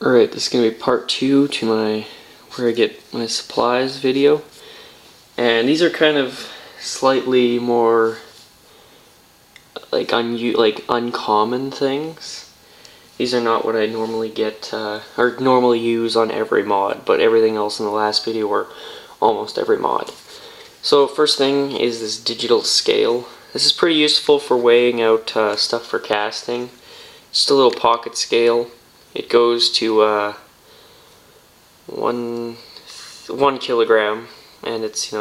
Alright, this is going to be part 2 to my where I get my supplies video. And these are kind of slightly more like uncommon things. These are not what I normally get or normally use on every mod, but everything else in the last video were almost every mod. So first thing is this digital scale. This is pretty useful for weighing out stuff for casting. Just a little pocket scale. It goes to 1 kilogram, and it's,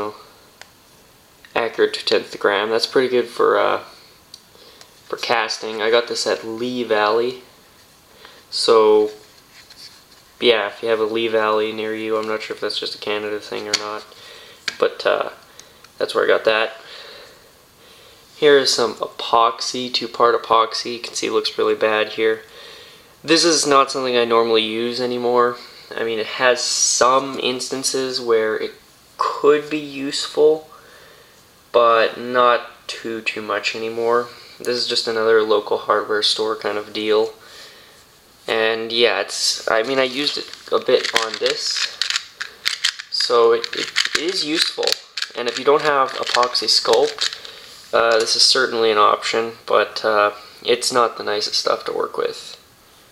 accurate to 10th gram. That's pretty good for casting. I got this at Lee Valley. So yeah, if you have a Lee Valley near you, I'm not sure if that's just a Canada thing or not, but that's where I got that. Here is some epoxy, 2-part epoxy. You can see it looks really bad here. This is not something I normally use anymore. I mean, it has some instances where it could be useful, but not too much anymore. This is just another local hardware store kind of deal. And yeah, I used it a bit on this, so it is useful. And if you don't have epoxy sculpt, this is certainly an option, but it's not the nicest stuff to work with.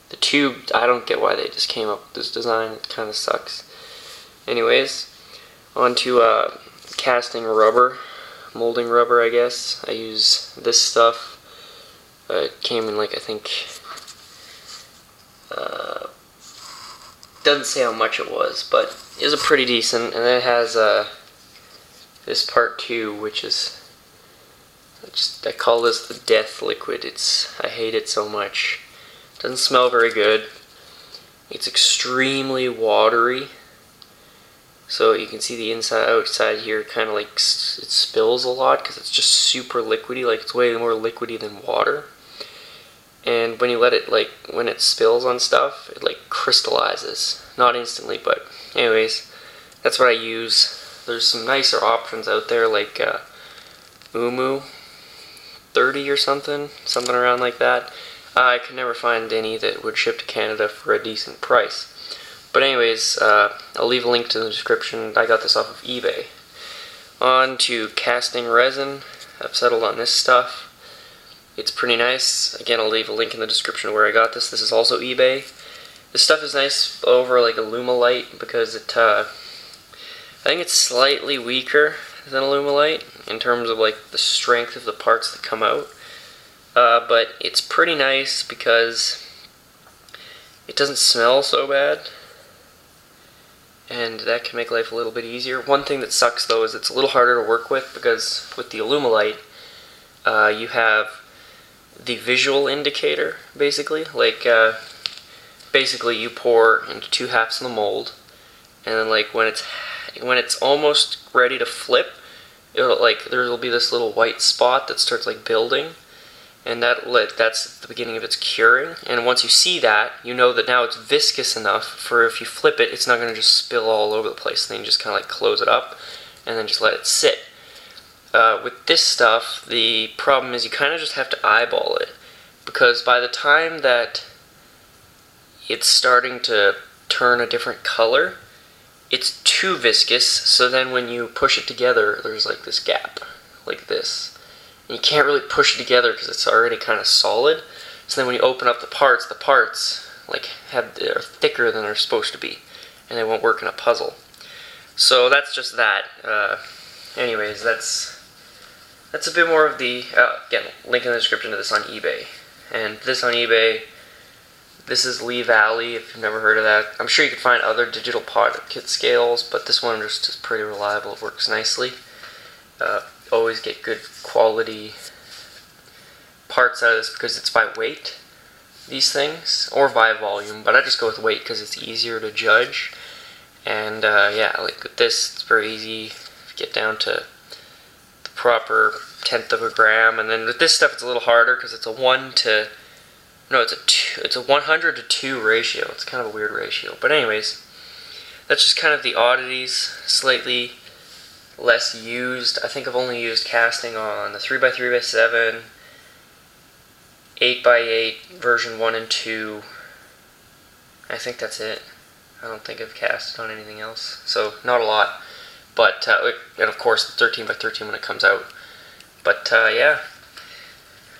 The tube, I don't get why they just came up with this design. It kind of sucks. Anyways, on to casting rubber, molding rubber, I guess. I use this stuff. It came in I think, doesn't say how much it was, but it was a pretty decent. And then it has this part 2, which is, I call this the death liquid. I hate it so much. Doesn't smell very good. It's extremely watery. So you can see the outside here kind of it spills a lot because it's just super liquidy. It's way more liquidy than water. And when you let it, when it spills on stuff, it crystallizes. Not instantly, but anyways, that's what I use. There's some nicer options out there like Umu 30 or something around like that. I could never find any that would ship to Canada for a decent price. But anyways, I'll leave a link to the description. I got this off of eBay. On to casting resin. I've settled on this stuff. It's pretty nice. Again, I'll leave a link in the description where I got this. This is also eBay. This stuff is nice over Alumilite because I think it's slightly weaker than Alumilite in terms of the strength of the parts that come out. But it's pretty nice because it doesn't smell so bad, and that can make life a little bit easier. One thing that sucks though is it's a little harder to work with because with the Alumilite, you have the visual indicator basically. Basically you pour into 2 halves of the mold, and then when it's almost ready to flip, there'll be this little white spot that starts building. And that's the beginning of its curing. And once you see that, you know that now it's viscous enough for if you flip it, it's not going to just spill all over the place. Then you just kind of close it up and then just let it sit. With this stuff, the problem is you kind of just have to eyeball it, because by the time that it's starting to turn a different color, it's too viscous. So then when you push it together, there's this gap, like this. And you can't really push it together because it's already kind of solid. So then when you open up the parts are thicker than they're supposed to be, and they won't work in a puzzle. So that's just that. Anyways, that's a bit more of the, again, link in the description to this on eBay. And this on eBay, this is Lee Valley, if you've never heard of that. I'm sure you can find other digital pot kit scales, but this one just is pretty reliable. It works nicely. Always get good quality parts out of this because it's by weight, these things, or by volume, but I just go with weight because it's easier to judge. And yeah, with this, it's very easy to get down to the proper 1/10 of a gram. And then with this stuff, it's a little harder because it's a 100 to 2 ratio. It's kind of a weird ratio, but anyways, that's just kind of the oddities. Slightly less used. I think I've only used casting on the 3x3x7, 8x8 version 1 and 2, I think that's it. I don't think I've casted on anything else. So, not a lot. But, and of course, 13 by 13 when it comes out. But, yeah.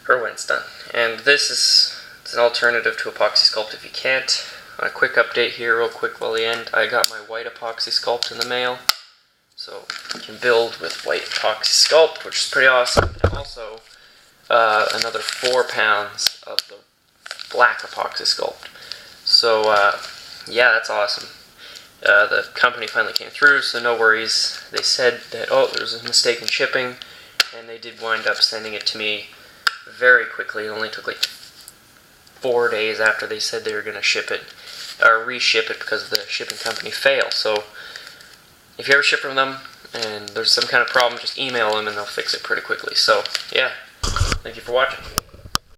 Or when it's done. And this is an alternative to epoxy sculpt if you can't. A quick update here, real quick while the end. I got my white epoxy sculpt in the mail. So, you can build with white epoxy sculpt, which is pretty awesome. And also, another 4 pounds of the black epoxy sculpt. So, yeah, that's awesome. The company finally came through, so no worries. They said that, oh, there was a mistake in shipping, and they did wind up sending it to me very quickly. It only took like 4 days after they said they were going to ship it, or reship it because the shipping company failed. So, if you ever ship from them, and there's some kind of problem, just email them and they'll fix it pretty quickly. So, yeah, thank you for watching.